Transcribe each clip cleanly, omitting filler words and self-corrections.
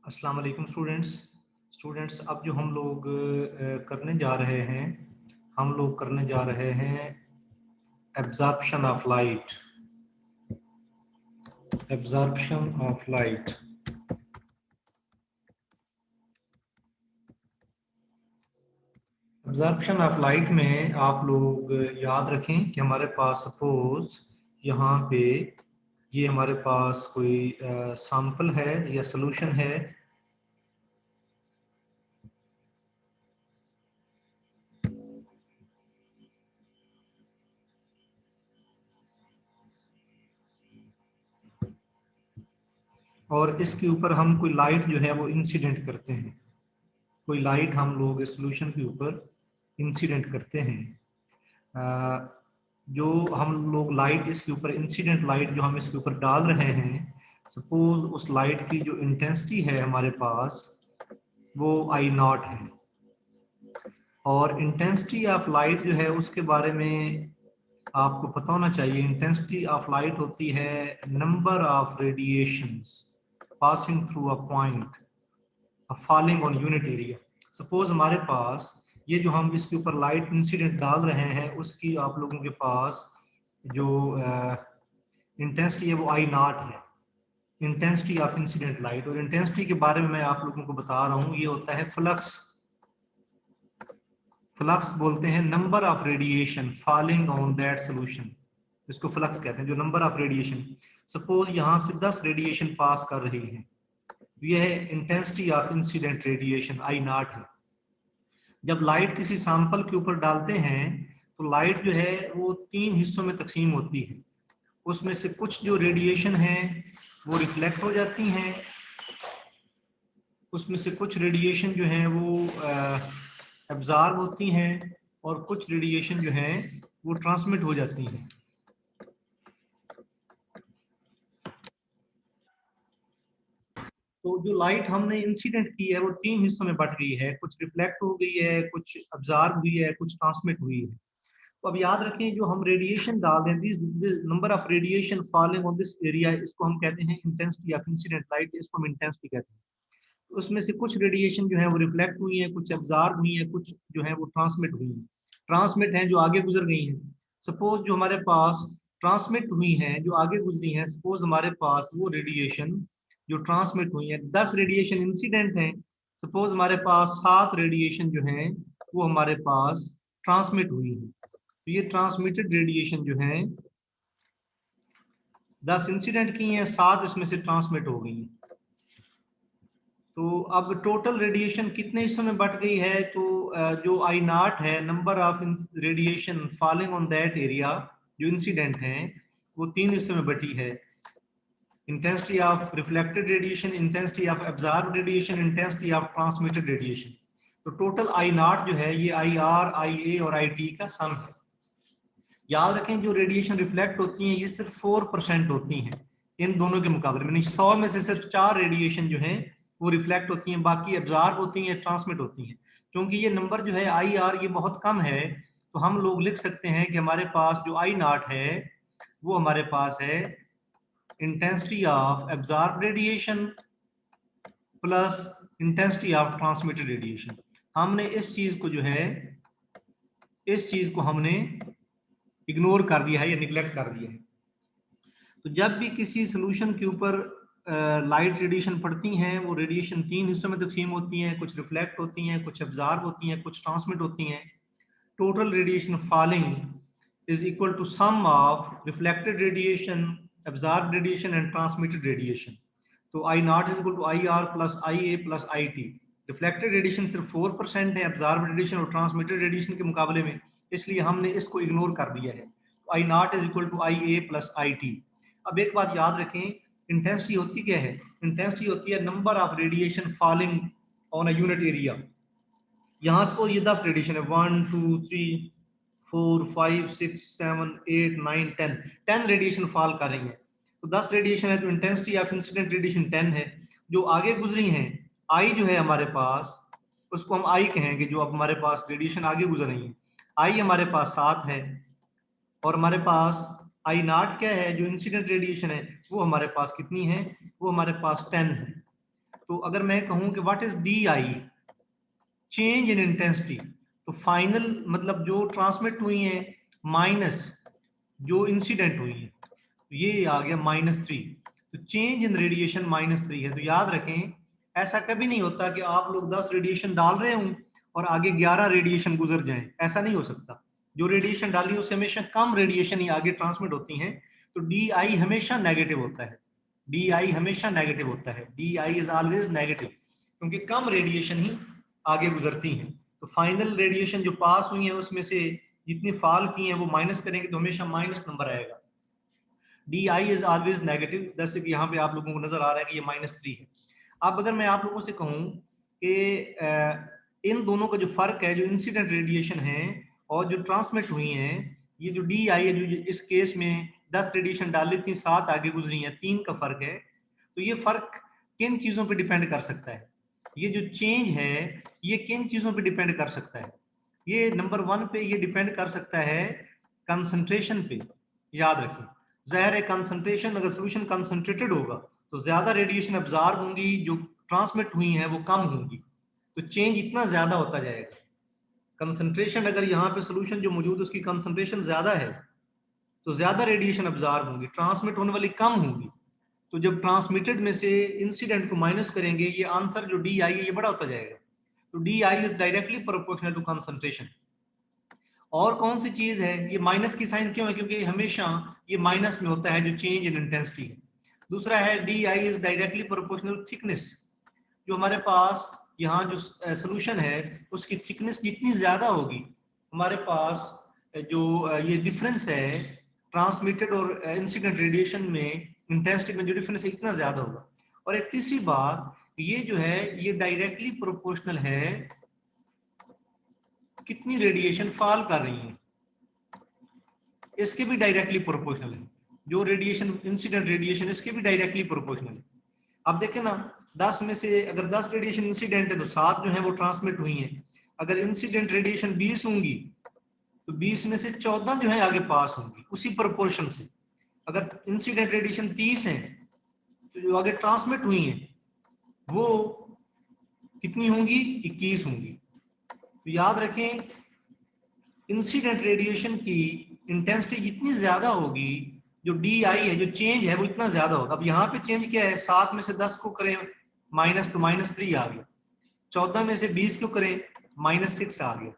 अस्सलाम वालेकुम स्टूडेंट्स अब जो हम लोग करने जा रहे हैं absorption of light. Absorption of light absorption of light में आप लोग याद रखें कि हमारे पास सपोज यहाँ पे ये हमारे पास कोई सैंपल है या सॉल्यूशन है। और इसके ऊपर हम कोई लाइट जो है वो इंसिडेंट करते हैं। कोई लाइट हम लोग इस सॉल्यूशन के ऊपर इंसिडेंट करते हैं। जो हम लोग लाइट इसके ऊपर इंसिडेंट लाइट जो हम इसके ऊपर डाल रहे हैं, सपोज उस लाइट की जो इंटेंसिटी है हमारे पास वो आई नॉट है। और इंटेंसिटी ऑफ लाइट जो है उसके बारे में आपको पता होना चाहिए। इंटेंसिटी ऑफ लाइट होती है number of radiations passing through a point falling on unit area. Suppose हमारे पास ये जो हम इसके ऊपर लाइट इंसिडेंट डाल रहे हैं उसकी आप लोगों के पास जो इंटेंसिटी है वो आई नॉट है, इंटेंसिटी ऑफ इंसिडेंट लाइट। और इंटेंसिटी के बारे में मैं आप लोगों को बता रहा हूँ, ये होता है फ्लक्स। फ्लक्स बोलते हैं number of radiation falling on that solution, इसको फ्लक्स कहते हैं। जो नंबर ऑफ रेडिएशन, सपोज यहाँ से 10 रेडिएशन पास कर रही है, यह है intensity of incident radiation I not है। जब लाइट किसी सैंपल के ऊपर डालते हैं तो लाइट जो है वो 3 हिस्सों में तकसीम होती है। उसमें से कुछ जो रेडिएशन है वो रिफ्लेक्ट हो जाती हैं, उसमें से कुछ रेडिएशन जो है वो एब्जॉर्ब होती हैं, और कुछ रेडिएशन जो है वो ट्रांसमिट हो जाती हैं। तो जो लाइट हमने इंसिडेंट की है वो 3 हिस्सों में बट गई है, कुछ रिफ्लेक्ट हो गई है, कुछ एब्जॉर्ब हुई है, कुछ ट्रांसमिट हुई है। तो अब याद रखें जो हम रेडिएशन डाल दें, this number of radiation falling on this area, इसको हम कहते हैं इंटेंसिटी ऑफ इंसिडेंट लाइट, इसको हम इंटेंसिटी कहते हैं। तो उसमें से कुछ रेडिएशन जो है वो रिफ्लेक्ट हुई है, कुछ एब्जॉर्ब हुई है, कुछ जो है वो ट्रांसमिट हुई है। ट्रांसमिट है जो आगे गुजर गई हैं। सपोज जो हमारे पास ट्रांसमिट हुई हैं जो आगे गुजरी हैं, सपोज हमारे पास वो रेडिएशन जो ट्रांसमिट हुई है 10 रेडिएशन इंसिडेंट हैं, सपोज हमारे पास 7 रेडिएशन जो हैं वो हमारे पास ट्रांसमिट हुई है। तो ये ट्रांसमिटेड रेडिएशन जो है 10 इंसिडेंट की हैं, 7 इसमें से ट्रांसमिट हो गई हैं। तो अब टोटल रेडिएशन कितने हिस्सों में बट गई है? तो जो आई नॉट है, number of radiation falling on that area जो इंसिडेंट हैं, वो 3 हिस्सों में बटी है। Intensity of reflected radiation, intensity of absorb radiation, intensity of transmitted radiation. तो टोटल आई नॉट जो है ये आई आर, आई ए और आई टी का सम है। याद रखें जो रेडिएशन रिफ्लेक्ट होती हैं ये सिर्फ 4% होती हैं इन दोनों के मुकाबले में। 100 में से सिर्फ 4 रेडिएशन जो हैं वो रिफ्लेक्ट होती हैं, बाकी एब्जॉर्ब होती हैं, ट्रांसमिट होती हैं। क्योंकि ये नंबर जो है आई आर ये बहुत कम है, तो हम लोग लिख सकते हैं कि हमारे पास जो आई नॉट है वो हमारे पास है intensity of absorb radiation plus intensity of transmitted radiation. हमने इस चीज को जो है, इस चीज को हमने इग्नोर कर दिया है या निगलेक्ट कर दिया है। तो जब भी किसी सोल्यूशन के ऊपर लाइट रेडिएशन पड़ती हैं, वो रेडिएशन 3 हिस्सों में तकसीम होती हैं, कुछ रिफ्लेक्ट होती हैं, कुछ एब्जॉर्ब होती हैं, कुछ ट्रांसमिट होती हैं। Total radiation falling is equal to sum of reflected radiation, absorb radiation and transmitted radiation. तो I naught is equal to I R plus I A plus I T. Reflected radiation सिर्फ 4% है absorb radiation और transmitted radiation के मुकाबले में, इसलिए हमने इसको इग्नोर कर दिया है। I naught is equal to I A plus I T. अब एक बात याद रखें, इंटेंसिटी होती क्या है? इंटेंसिटी होती है number of radiation falling on a unit area. यहाँ सपोज ये 10 रेडिएशन है, 1 2 3 4 5 6 7 8 9 10, 10 रेडिएशन फॉल कर रही है। तो 10 रेडिएशन है तो इंटेंसिटी ऑफ इंसिडेंट रेडिएशन 10 है। जो आगे गुजरी हैं, आई जो है हमारे पास, उसको हम आई कहेंगे, जो अब हमारे पास रेडिएशन आगे गुजर रही है, आई हमारे पास 7 है। और हमारे पास आई नॉट क्या है, जो इंसिडेंट रेडिएशन है वो हमारे पास कितनी है? वो हमारे पास 10 है। तो अगर मैं कहूं कि what is D I, change in intensity, तो फाइनल मतलब जो ट्रांसमिट हुई है माइनस जो इंसिडेंट हुई है, तो ये आ गया -3। तो चेंज इन रेडिएशन -3 है। तो याद रखें, ऐसा कभी नहीं होता कि आप लोग 10 रेडिएशन डाल रहे हों और आगे 11 रेडिएशन गुजर जाएं, ऐसा नहीं हो सकता। जो रेडिएशन डाली उससे हमेशा कम रेडिएशन ही आगे ट्रांसमिट होती हैं। तो डी आई हमेशा नेगेटिव होता है, डी आई हमेशा नेगेटिव होता है, D I is always negative, क्योंकि कम रेडिएशन ही आगे गुजरती हैं। तो फाइनल रेडिएशन जो पास हुई है उसमें से जितनी फॉल की है वो माइनस करेंगे तो हमेशा माइनस नंबर आएगा। D I is always negative, जैसे कि यहाँ पे आप लोगों को नजर आ रहा है कि ये -3 है। अब अगर मैं आप लोगों से कहूँ कि इन दोनों का जो फर्क है, जो इंसिडेंट रेडिएशन है और जो ट्रांसमिट हुई है, ये जो डी आई है, जो इस केस में 10 रेडिएशन डाली थी, 7 आगे गुजरी है, 3 का फर्क है। तो ये फर्क किन चीजों पे डिपेंड कर सकता है? ये जो चेंज है ये किन चीजों पे डिपेंड कर सकता है? ये नंबर 1 पे ये डिपेंड कर सकता है कंसंट्रेशन पे। याद रखें, ज़ाहिर है कंसंट्रेशन, अगर सोल्यूशन कंसंट्रेटेड होगा तो ज्यादा रेडिएशन अब्जॉर्ब होंगी, जो ट्रांसमिट हुई हैं वो कम होंगी, तो चेंज इतना ज्यादा होता जाएगा। कंसंट्रेशन अगर यहाँ पे सोल्यूशन जो मौजूद है उसकी कंसंट्रेशन ज्यादा है तो ज्यादा रेडिएशन अब्जॉर्ब होंगी, ट्रांसमिट होने वाली कम होंगी। तो जब ट्रांसमिटेड में से इंसिडेंट को माइनस करेंगे, ये आंसर जो डी आई है ये बड़ा होता जाएगा। तो D I is directly proportional to concentration. और कौन सी चीज है, ये माइनस की साइन क्यों है? क्योंकि हमेशा ये माइनस में होता है जो चेंज इन इंटेंसिटी है। दूसरा है D I is directly proportional thickness. जो हमारे पास यहाँ जो सोल्यूशन है उसकी थिकनेस जितनी ज्यादा होगी, हमारे पास जो ये डिफरेंस है ट्रांसमिटेड और इंसिडेंट रेडिएशन में, इंटेंसिटी में जो डिफरेंस है इतना ज्यादा होगा। और एक तीसरी बात, ये जो है ये डायरेक्टली प्रोपोर्शनल है कितनी रेडिएशन फॉल कर रही है, इसके भी डायरेक्टली प्रोपोर्शनल है। जो रेडिएशन इंसिडेंट रेडिएशन इसके भी डायरेक्टली प्रोपोर्शनल है। अब देखें ना, 10 में से अगर 10 रेडिएशन इंसिडेंट है तो 7 जो है वो ट्रांसमिट हुई हैं। अगर इंसिडेंट रेडिएशन 20 होंगी तो 20 में से 14 जो है आगे पास होंगी उसी प्रोपोर्शन से। अगर इंसिडेंट रेडिएशन 30 है तो जो आगे ट्रांसमिट हुई हैं वो कितनी होंगी? 21 होंगी। तो याद रखें, इंसिडेंट रेडिएशन की इंटेंसिटी जितनी ज्यादा होगी, जो डी आई है, जो चेंज है वो इतना ज्यादा होगा। अब यहाँ पे चेंज क्या है, 7 में से 10 को करें माइनस तो -3 आ गया, 14 में से 20 को करें -6 आ गया,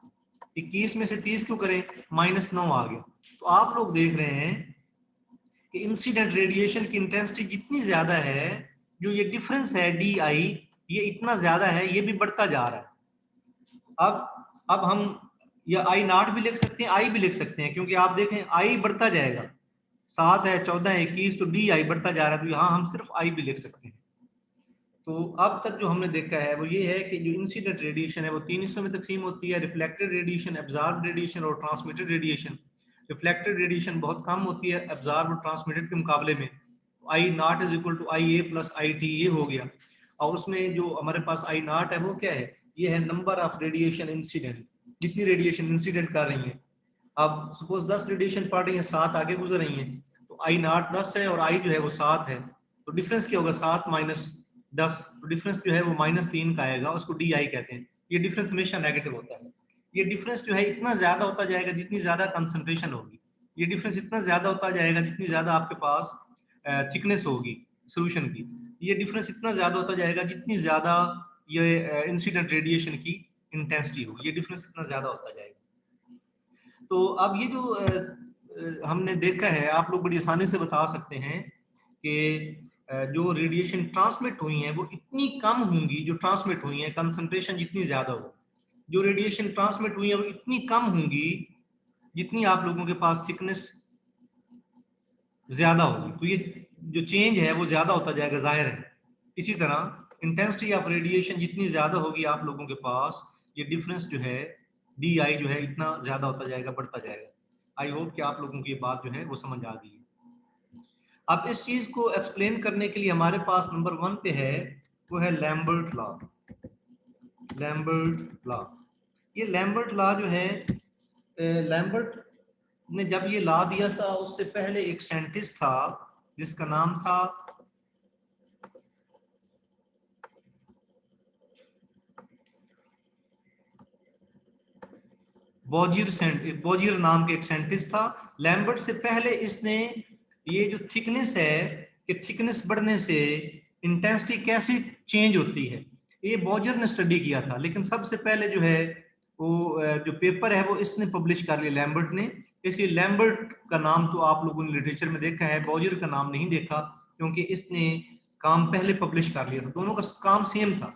21 में से 30 को करें -9 आ गया। तो आप लोग देख रहे हैं कि इंसिडेंट रेडिएशन की इंटेंसिटी जितनी ज्यादा है, जो ये डिफरेंस है डी आई ये इतना ज्यादा है, ये भी बढ़ता जा रहा है। अब हम या आई नॉट भी लिख सकते हैं, आई भी लिख सकते हैं, क्योंकि आप देखें आई बढ़ता जाएगा, 7 है, 14 है, 21, तो डी आई बढ़ता जा रहा है, तो यहाँ हम सिर्फ आई भी लिख सकते हैं। तो अब तक जो हमने देखा है वो ये है कि जो इंसिडेंट रेडिएशन है वो 3 हिस्सों में तकसीम होती है: रिफ्लेक्टेड रेडिएशन, एब्जॉर्ब रेडिएशन और ट्रांसमिटेड रेडिएशन। रिफ्लेक्टेड रेडिएशन बहुत कम होती है एब्जॉर्ब और ट्रांसमिटेड के मुकाबले में। I naught is equal to I A plus I T, ये हो गया। और उसमें जो हमारे पास आई नॉट है वो क्या है? ये है नंबर ऑफ रेडिएशन इंसिडेंट, जितनी रेडिएशन इंसिडेंट कर रही है। अब सपोज 10 रेडिएशन पड़ रही है, 7 आगे गुजर रही है, तो आई नॉट 10 है और आई जो है वो 7 है, तो डिफरेंस क्या होगा? 7 माइनस 10, तो डिफरेंस जो है वो -3 का आएगा, उसको डी आई कहते हैं। ये डिफरेंस हमेशा नेगेटिव होता है। ये डिफरेंस जो है इतना ज्यादा होता जाएगा जितनी ज्यादा कंसंट्रेशन होगी, ये डिफरेंस इतना ज्यादा होता जाएगा जितनी ज्यादा आपके पास थिकनेस होगी सोल्यूशन की, ये डिफरेंस इतना ज्यादा होता जाएगा जितनी ज्यादा ये इंसिडेंट रेडिएशन की इंटेंसिटी होगी, ये डिफरेंस इतना ज्यादा होता जाएगा। तो अब ये जो हमने देखा है, आप लोग बड़ी आसानी से बता सकते हैं कि जो रेडिएशन ट्रांसमिट हुई हैं वो इतनी कम होंगी, जो ट्रांसमिट हुई हैं कंसंट्रेशन जितनी ज्यादा हो, जो रेडिएशन ट्रांसमिट हुई है वो इतनी कम होंगी जितनी आप लोगों के पास थिकनेस ज्यादा होगी, तो ये जो चेंज है वो ज्यादा होता जाएगा, जाहिर है। इसी तरह इंटेंसिटी ऑफ रेडिएशन जितनी ज्यादा होगी आप लोगों के पास, ये डिफरेंस जो है डी आई जो है इतना ज्यादा होता जाएगा, बढ़ता जाएगा। आई होप कि आप लोगों की ये बात जो है वो समझ आ गई है। अब इस चीज को एक्सप्लेन करने के लिए हमारे पास नंबर 1 पे है, वो है लैम्बर्ट लॉ। लैम्बर्ट लॉ, ये लैम्बर्ट लॉ जो है, लैम्बर्ट ने जब ये लॉ दिया था उससे पहले एक साइंटिस्ट था जिसका नाम था बोजियर नाम के एक साइंटिस्ट था। लैम्बर्ट से पहले इसने ये जो थिकनेस है कि थिकनेस बढ़ने से इंटेंसिटी कैसे चेंज होती है, ये बोजियर ने स्टडी किया था। लेकिन सबसे पहले जो है वो जो पेपर है वो इसने पब्लिश कर लिया लैम्बर्ट ने, इसलिए लैम्बर्ट का नाम तो आप लोगों ने लिटरेचर में देखा है, बोजियर का नाम नहीं देखा, क्योंकि इसने काम पहले पब्लिश कर लिया था। दोनों का काम सेम था।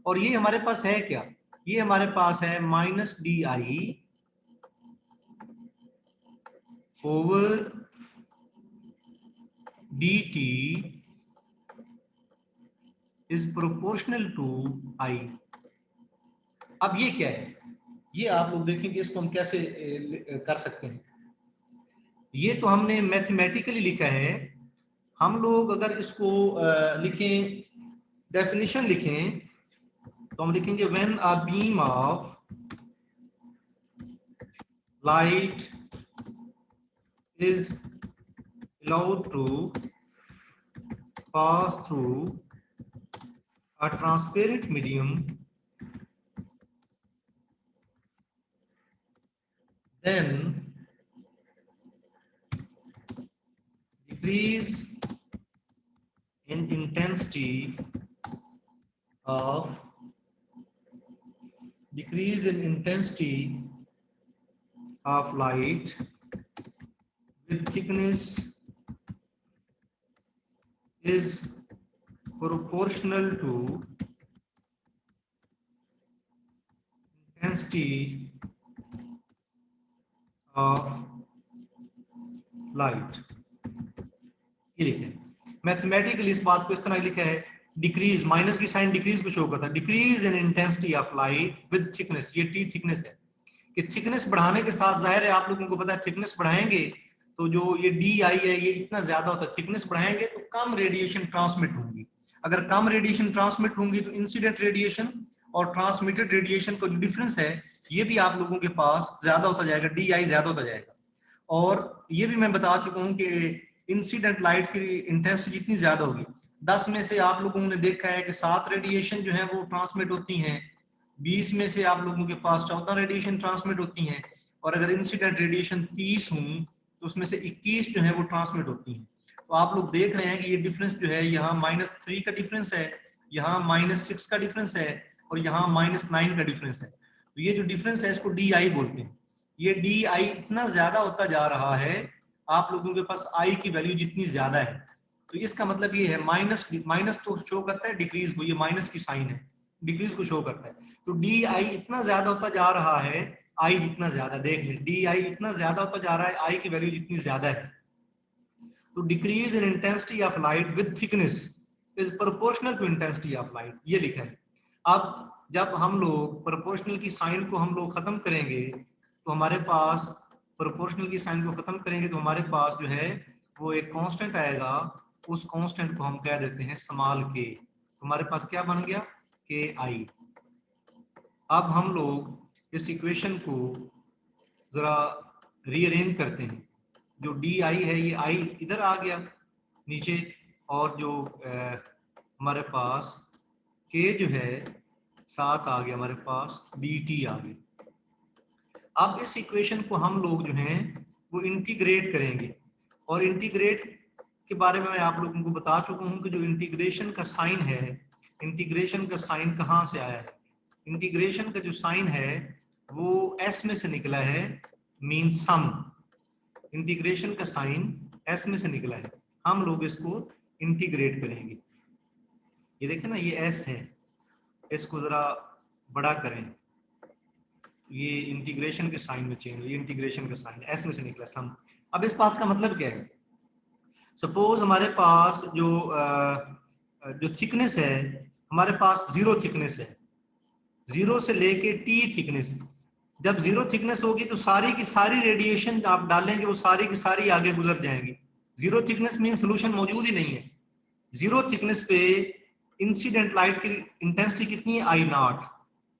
और ये हमारे पास है क्या, ये हमारे पास है minus D I over D T is proportional to I. अब ये क्या है, ये आप लोग देखेंगे इसको हम कैसे कर सकते हैं। ये तो हमने मैथमेटिकली लिखा है। हम लोग अगर इसको लिखें, डेफिनेशन लिखें, तो हम लिखेंगे when a beam of light is allowed to pass through a transparent medium, then decrease in intensity of light with thickness is proportional to intensity of light। ये लिखे मैथमेटिकली, इस बात को इस तरह लिखा है, डिक्रीज, माइनस की साइन डिक्रीज को शो करता है, decrease in intensity of light with thickness, ये टी थिकनेस है कि थिकनेस बढ़ाने के साथ, जाहिर है आप लोगों को पता है थिकनेस बढ़ाएंगे तो जो ये डी आई है ये इतना ज्यादा होता है, थिकनेस बढ़ाएंगे तो कम रेडिएशन ट्रांसमिट होंगी। अगर कम रेडिएशन ट्रांसमिट होंगी तो इंसिडेंट रेडिएशन और ट्रांसमिटेड रेडिएशन का जो डिफरेंस है ये भी आप लोगों के पास ज्यादा होता जाएगा, डी आई ज्यादा होता जाएगा। और ये भी मैं बता चुका हूँ कि इंसिडेंट लाइट की इंटेंसिटी जितनी ज्यादा होगी, 10 में से आप लोगों ने देखा है कि 7 रेडिएशन जो है वो ट्रांसमिट होती हैं, 20 में से आप लोगों के पास 14 रेडिएशन ट्रांसमिट होती हैं, और अगर इंसिडेंट रेडिएशन 30 हों तो उसमें से 21 जो है वो ट्रांसमिट होती हैं। तो आप लोग देख रहे हैं कि ये डिफरेंस जो है यहाँ -3 का डिफरेंस है, यहाँ -6 का डिफरेंस है, और यहाँ -9 का डिफरेंस है। तो ये जो डिफरेंस है इसको डी आई बोलते हैं। ये डी आई इतना ज्यादा होता जा रहा है, आप लोगों के पास आई की वैल्यू जितनी ज्यादा है, तो इसका मतलब ये है माइनस तो शो करता है डिक्रीज को, ये माइनस की साइन है, डिक्रीज को शो करता है। तो डी आई इतना ज्यादा होता जा रहा है, आई जितना ज्यादा, देख लें डी आई इतना ज्यादा होता जा रहा है आई की वैल्यू जितनी ज्यादा है। तो decrease in intensity of light with thickness is proportional to intensity of light, ये लिखा है। अब जब हम लोग प्रोपोर्शनल की साइन को हम लोग खत्म करेंगे तो हमारे पास, प्रोपोर्शनल की साइन को खत्म करेंगे तो हमारे पास जो है वो एक कांस्टेंट आएगा, उस कांस्टेंट को हम कह देते हैं स्मॉल के। हमारे पास क्या बन गया, के आई। अब हम लोग इस इक्वेशन को जरा रीअरेंज करते हैं। जो डी आई है ये आई इधर आ गया नीचे, और जो हमारे पास के जो है साथ आ गया, हमारे पास डी टी आ गया। अब इस इक्वेशन को हम लोग जो हैं वो इंटीग्रेट करेंगे, और इंटीग्रेट के बारे में मैं आप लोगों को बता चुका हूं कि जो इंटीग्रेशन का साइन है, इंटीग्रेशन का साइन कहाँ से आया है, इंटीग्रेशन का जो साइन है वो एस में से निकला है, मीन सम। इंटीग्रेशन का साइन एस में से निकला है, हम लोग इसको इंटीग्रेट करेंगे। ये देखें ना, ये एस है, इसको जरा बड़ा करें, ये इंटीग्रेशन के साइन में चेंज, ये इंटीग्रेशन का साइन एस में से निकला सम। अब इस बात का मतलब क्या है, सपोज हमारे पास जो थिकनेस है, हमारे पास 0 थिकनेस है, 0 से लेके टी थिकनेस। जब 0 थिकनेस होगी तो सारी की सारी रेडिएशन आप डालेंगे वो सारी की सारी आगे गुजर जाएंगी। 0 थिकनेस मीन सोल्यूशन मौजूद ही नहीं है। 0 थिकनेस पे इंसिडेंट लाइट की इंटेंसिटी कितनी है, आई नॉट।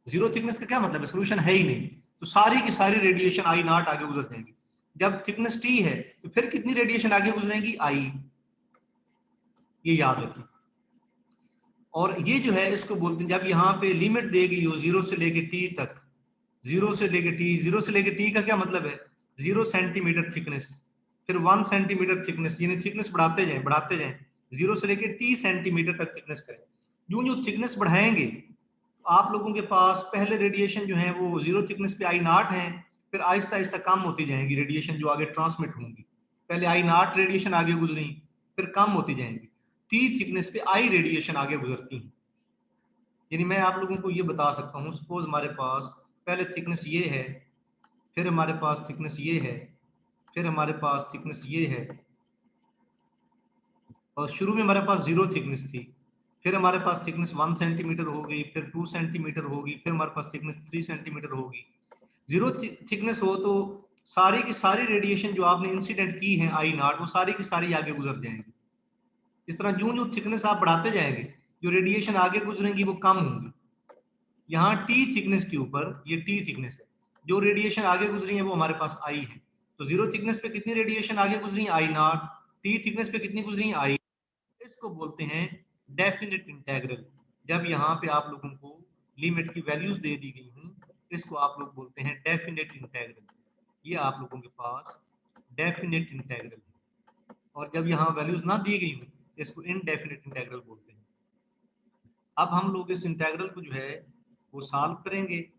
0 थिकनेस का क्या मतलब है, सोल्यूशन है ही नहीं, तो सारी की सारी रेडिएशन आई नॉट आगे गुजर जाएंगी। जब थिकनेस टी है तो फिर कितनी रेडिएशन आगे गुजरेगी, आई, ये याद रखिए। और ये जो है इसको बोलते हैं, जब यहाँ पे लिमिट देगी वो 0 से लेके टी तक, 0 से लेके टी, 0 से लेके टी का क्या मतलब है, 0 सेंटीमीटर थिकनेस, फिर 1 सेंटीमीटर थिकनेस, यानी थिकनेस बढ़ाते जाएं बढ़ाते जाएं, 0 से लेके टी सेंटीमीटर तक थिकनेस करें। यूं यूं थिकनेस बढ़ाएंगे आप लोगों के पास पहले रेडिएशन जो है वो 0 थिकनेस पे I0 है, फिर आहिस्ता आहिस्ता कम होती जाएंगी रेडिएशन जो आगे ट्रांसमिट होंगी। पहले I0 रेडिएशन आगे गुजरी, फिर कम होती जाएंगी, टी थिकनेस पे I रेडिएशन आगे गुजरती है। यानी मैं आप लोगों को ये बता सकता हूँ, सपोज हमारे पास पहले थिकनेस ये है, फिर हमारे पास थिकनेस ये है, फिर हमारे पास थिकनेस ये है, और शुरू में हमारे पास 0 थिकनेस थी, फिर हमारे पास थिकनेस 1 सेंटीमीटर हो गई, फिर 2 सेंटीमीटर होगी, फिर हमारे पास थिकनेस 3 सेंटीमीटर होगी। 0 थिकनेस हो तो सारी की सारी रेडिएशन जो आपने इंसिडेंट की है I0 वो सारी की सारी आगे गुजर जाएंगी। इस तरह जो जो थिकनेस आप बढ़ाते जाएंगे जो रेडिएशन आगे गुजरेंगी वो कम होंगी। यहाँ टी थिकनेस के ऊपर, ये टी थिकनेस है, जो रेडिएशन आगे गुजरी है वो हमारे पास आई है। तो 0 थिकनेस पे कितनी रेडिएशन आगे गुजरी है I0, टी थिकनेस पे कितनी गुजरी है आई। इसको बोलते हैं डेफिनेट इंटेग्रल। जब यहाँ पे आप लोगों को लिमिट की वैल्यूज दे दी गई हूँ, इसको आप लोग बोलते हैं डेफिनेट इंटेग्रल। ये आप लोगों के पास डेफिनेट इंटेग्रल है। और जब यहाँ वैल्यूज ना दी गई हूँ, इसको इनडेफिनेट इंटेग्रल बोलते हैं। अब हम लोग इस इंटेग्रल को जो है वो सॉल्व करेंगे।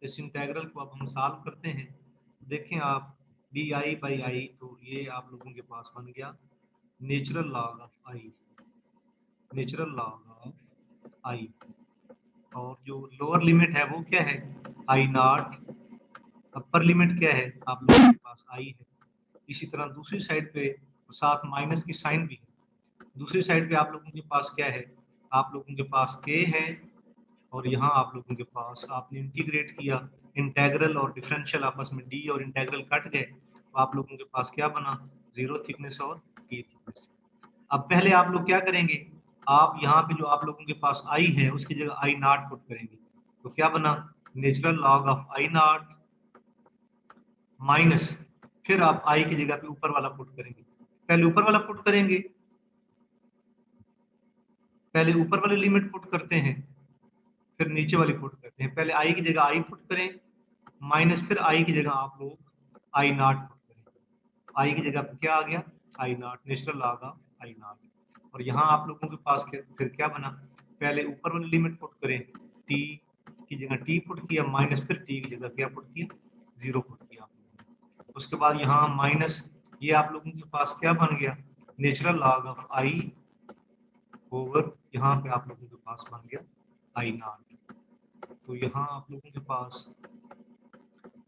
इस इंटेग्रल को अब हम सॉल्व करते हैं। देखें आप डी आई बाई आई, तो ये आप लोगों के पास बन गया natural log of I, natural log of I. और जो लोअर लिमिट है वो क्या है I0, अपर लिमिट क्या है आप लोगों के पास आई है। इसी तरह दूसरी साइड पे साथ माइनस की साइन भी है। दूसरी साइड पे आप लोगों के पास क्या है, आप लोगों के पास के है, और यहाँ आप लोगों के पास आपने इंटीग्रेट किया, इंटेग्रल और डिफरेंशियल आपस में डी और इंटेग्रल कट गए, तो आप लोगों के पास क्या बना 0 थिकनेस और टी थिकनेस। अब पहले आप लोग क्या करेंगे, आप यहाँ पे जो आप लोगों के पास आई है उसकी जगह I0 पुट करेंगे, तो क्या बना natural log of I0 minus, फिर आप आई की जगह पे ऊपर वाला पुट करेंगे। पहले ऊपर वाला पुट करेंगे, पहले ऊपर वाली लिमिट पुट करते हैं, फिर नीचे वाली पुट करते हैं। पहले आई की जगह आई पुट करें, माइनस फिर आई की जगह आप लोग I0 पुट करें। आई की जगह पे क्या आ गया I0, natural log of I0। और यहाँ आप लोगों के पास फिर क्या बना, पहले ऊपर वाली लिमिट पुट करें, टी की जगह टी पुट किया, माइनस फिर टी की जगह क्या पुट किया 0 पुट किया। उसके बाद यहाँ माइनस, ये आप लोगों के पास क्या बन गया natural log of I over, यहाँ पे आप लोगों के पास बन गया I0। तो यहाँ आप लोगों के पास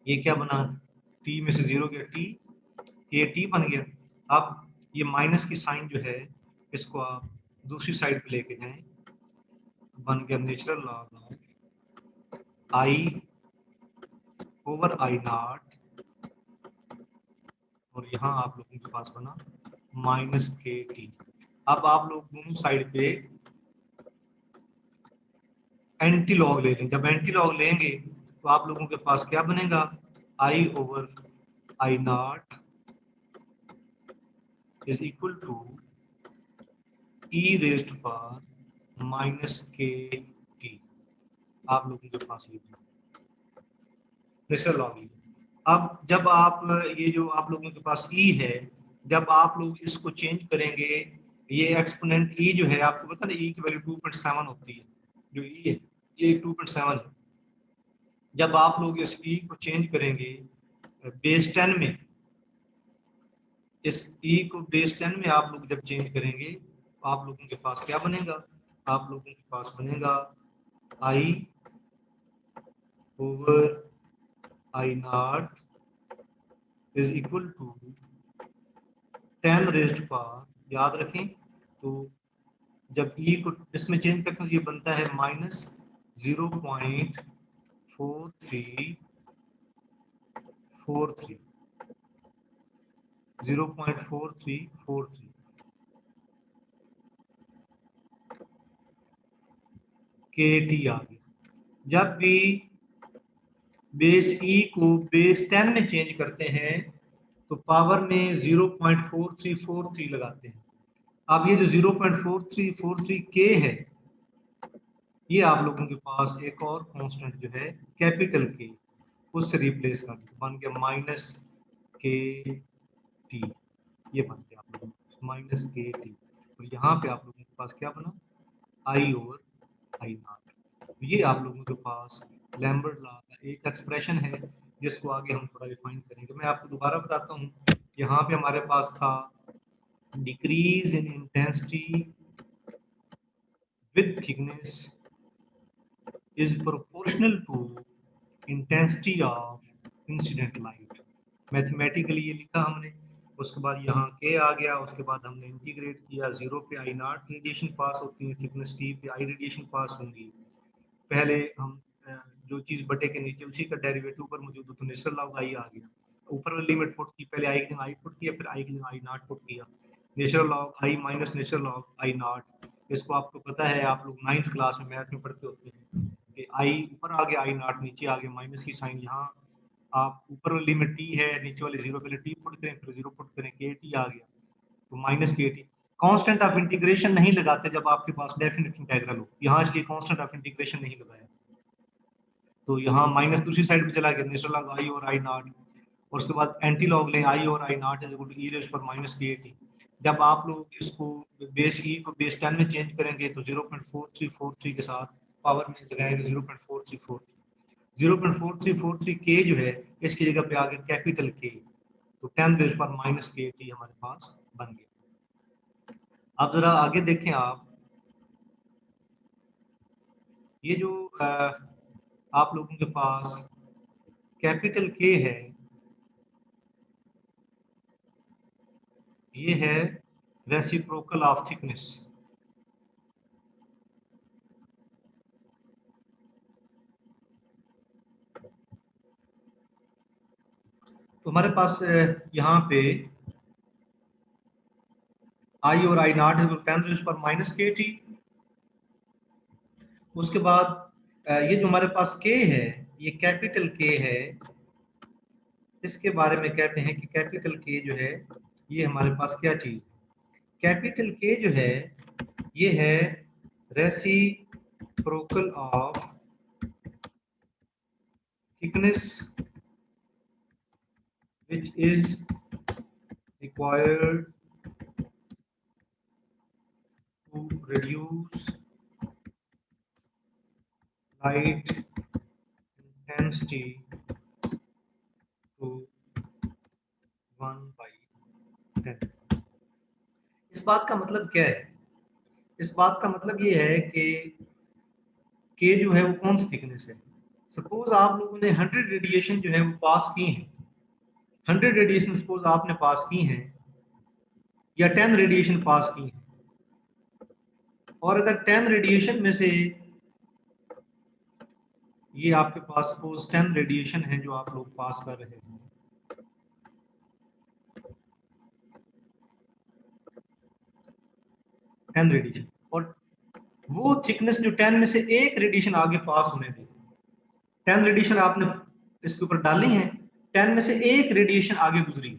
ये क्या बना, टी में से 0 गया टी, ये टी बन गया। अब ये माइनस की साइन जो है इसको आप दूसरी साइड पे लेके जाएं, बन गया natural log of I over I0, और यहाँ आप लोगों के पास बना माइनस के टी। अब आप लोग दोनों साइड पे एंटी लॉग ले लें। जब एंटी लॉग लेंगे तो आप लोगों के पास क्या बनेगा I over I0 is equal to E raised power minus K T. आप लोगों के पास ये नेचुरल लॉग। अब जब आप ये जो आप लोगों के पास ई है, जब आप लोग इसको चेंज करेंगे, ये एक्सपोनेंट ई जो है आपको पता है ई की वैल्यू 2.7 होती है, जो ई है ये 2.7 है। जब आप लोग इस ई को चेंज करेंगे बेस 10 में, इस ई को बेस 10 में आप लोग जब चेंज करेंगे तो आप लोगों के पास क्या बनेगा, आप लोगों के पास बनेगा I over I0 is equal to 10 raised power, याद रखें। तो जब ई को इसमें चेंज करते हैं तो ये बनता है माइनस 0.4343, 0.4343 के टी आ गया। जब भी बेस ई को बेस 10 में चेंज करते हैं तो पावर में 0.4343 लगाते हैं। अब ये जो 0.4343 के है, ये आप लोगों के पास एक और कांस्टेंट जो है कैपिटल के, उससे रिप्लेस कर दो, बन गया माइनस के टी। ये बन गया आप लोगों माइनस के टी, और यहाँ पे आप लोगों के पास क्या बना, आई ओवर आई नॉट। ये आप लोगों के पास लैम्बर्ट लॉ का एक एक्सप्रेशन है, जिसको आगे हम थोड़ा रिफाइन करेंगे। मैं आपको दोबारा बताता हूँ, यहाँ पे हमारे पास था decrease in intensity with thickness is proportional to intensity of incident light। Mathematically ये लिखा हमने, उसके बाद यहाँ के आ गया, उसके बाद हमने इंटीग्रेट किया, जीरो पे आई नॉट रेडिएशन पास होती है, थिकनेस टी पे आई रेडिएशन पास होंगी। पहले हम जो चीज़ बटे के नीचे उसी का डेरिवेटिव ऊपर मौजूद, तो नेचुरल लॉग आई आ गया, ऊपर वाली लिमिट पुट की, पहले आई की जगह आई पुट किया, फिर आई की जगह आई नॉट पुट किया, natural log I minus natural log I not. इसको आपको पता है, आप लोग 9th क्लास में मैथ में पढ़ते होते हैं कि आई ऊपर आ गया, आई नॉट नीचे आ गया, माइनस की साइन यहाँ, आप ऊपर वाली में टी है, नीचे वाले जीरो पहले टी पुट करें, फिर जीरो पुट करें, के टी आ गया, तो minus K T. Constant of integration नहीं लगाते जब आपके पास डेफिनेट इंटीग्रल हो, यहाँ इसलिए कांस्टेंट ऑफ इंटीग्रेशन नहीं लगाया, तो यहाँ माइनस दूसरी साइड पे चला गया, नेचुरल लॉग आई और आई नॉट, और उसके बाद एंटी लॉग लें, आई और I naught is equal to E raise पर माइनस के टी। जब आप लोग इसको बेस ई को बेस 10 में चेंज करेंगे तो 0.4343 के साथ पावर में लगाएंगे 0.4343, 0.4343 के जो है इसकी जगह पे आ गया कैपिटल के, तो 10 रेज़ पर माइनस के टी हमारे पास बन गया। अब जरा आगे देखें आप, ये जो आप लोगों के पास कैपिटल के है, ये है रेसिप्रोकल ऑफ थिकनेस। तो हमारे पास यहाँ पे आई और आई नॉट इज 10 रेज़ पर माइनस के टी। उसके बाद ये जो हमारे पास के है, ये कैपिटल के है, इसके बारे में कहते हैं कि कैपिटल के जो है ये हमारे पास क्या चीज है, कैपिटल के जो है ये है reciprocal of thickness which is required to reduce light intensity to 1/10। इस बात का मतलब क्या है, इस बात का मतलब ये है कि जो है वो कौन सी थिकनेस है। सपोज आप लोगों ने 100 रेडिएशन जो है वो पास की हैं, 100 रेडिएशन सपोज आपने पास की हैं, या 10 रेडिएशन पास की हैं, और अगर 10 रेडिएशन में से ये आपके पास सपोज 10 रेडिएशन है जो आप लोग पास कर रहे हैं, टेन रेडिएशन, और वो थिकनेस जो 10 में से एक रेडिएशन आगे पास होने दे, 10 रेडिएशन आपने इसके ऊपर डाली है, 10 में से एक रेडिएशन आगे गुजरी,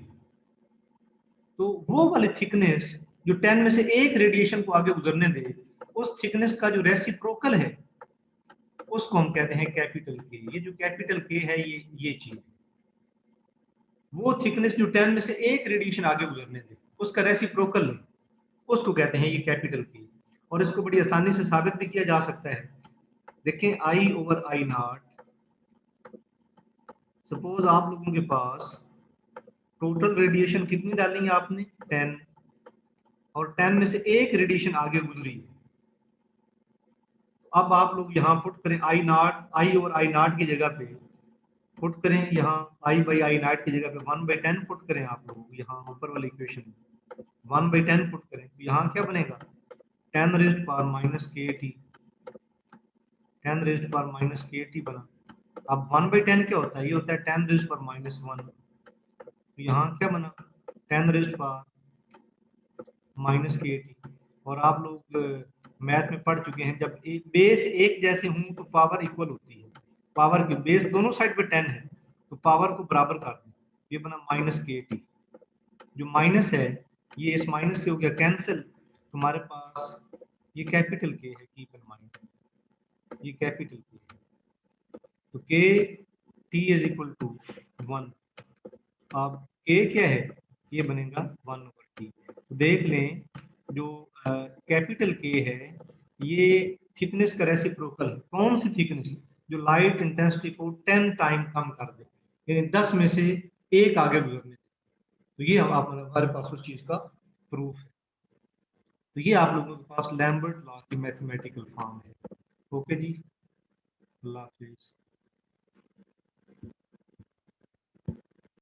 तो वो वाली थिकनेस जो 10 में से एक रेडिएशन को आगे गुजरने दे, उस थिकनेस का जो रेसिप्रोकल है उसको हम कहते हैं कैपिटल के। ये जो कैपिटल के है ये चीज, वो थिकनेस जो 10 में से एक रेडिएशन आगे गुजरने दे, उसका रेसिप्रोकल है, उसको कहते हैं ये कैपिटल के। और इसको बड़ी आसानी से साबित भी किया जा सकता है। देखें आई ओवर आई नॉट, सपोज आप लोगों के पास टोटल रेडिएशन कितनी डालेंगे आपने 10, और 10 में से एक रेडिएशन आगे गुजरी, अब आप लोग यहाँ पुट करें आई नॉट, आई और आई नॉट की जगह पे पुट करें, यहाँ आई बाई आई नॉट की जगह पे 1/10 पुट करें, आप लोग यहाँ ऊपर वाली इक्वेशन 1/10 पुट करें, तो यहाँ क्या बनेगा 10 raised power minus K T, 10 raised power minus K T बना। अब 1/10 क्या होता है, ये होता है 10 रेज़्ड पावर माइनस 1, तो यहाँ क्या बना 10 raised power minus K T. और आप लोग मैथ में पढ़ चुके हैं, जब एक बेस एक जैसे हों तो पावर इक्वल होती है, पावर की बेस दोनों साइड पे 10 है तो पावर को बराबर कर दें, ये बना माइनस के टी। जो माइनस है ये इस माइनस से हो गया कैंसिल, तुम्हारे पास ये कैपिटल के है, कीप इन माइंड, ये कैपिटल के है, तो के टी इज इक्वल टू 1। अब के क्या है, ये बनेगा 1/t। तो देख लें जो कैपिटल के है ये थिकनेस का रेसिप्रोकल, कौन सी थिकनेस, जो लाइट इंटेंसिटी को 10 टाइम कम कर दे, यानी 10 में से एक आगे गुजरने दे। तो ये हमारे पास उस चीज का प्रूफ है। तो ये आप लोगों के पास लैम्बर्ट लॉ की मैथमेटिकल फॉर्म है। ओके जी, अल्लाह हाफिज।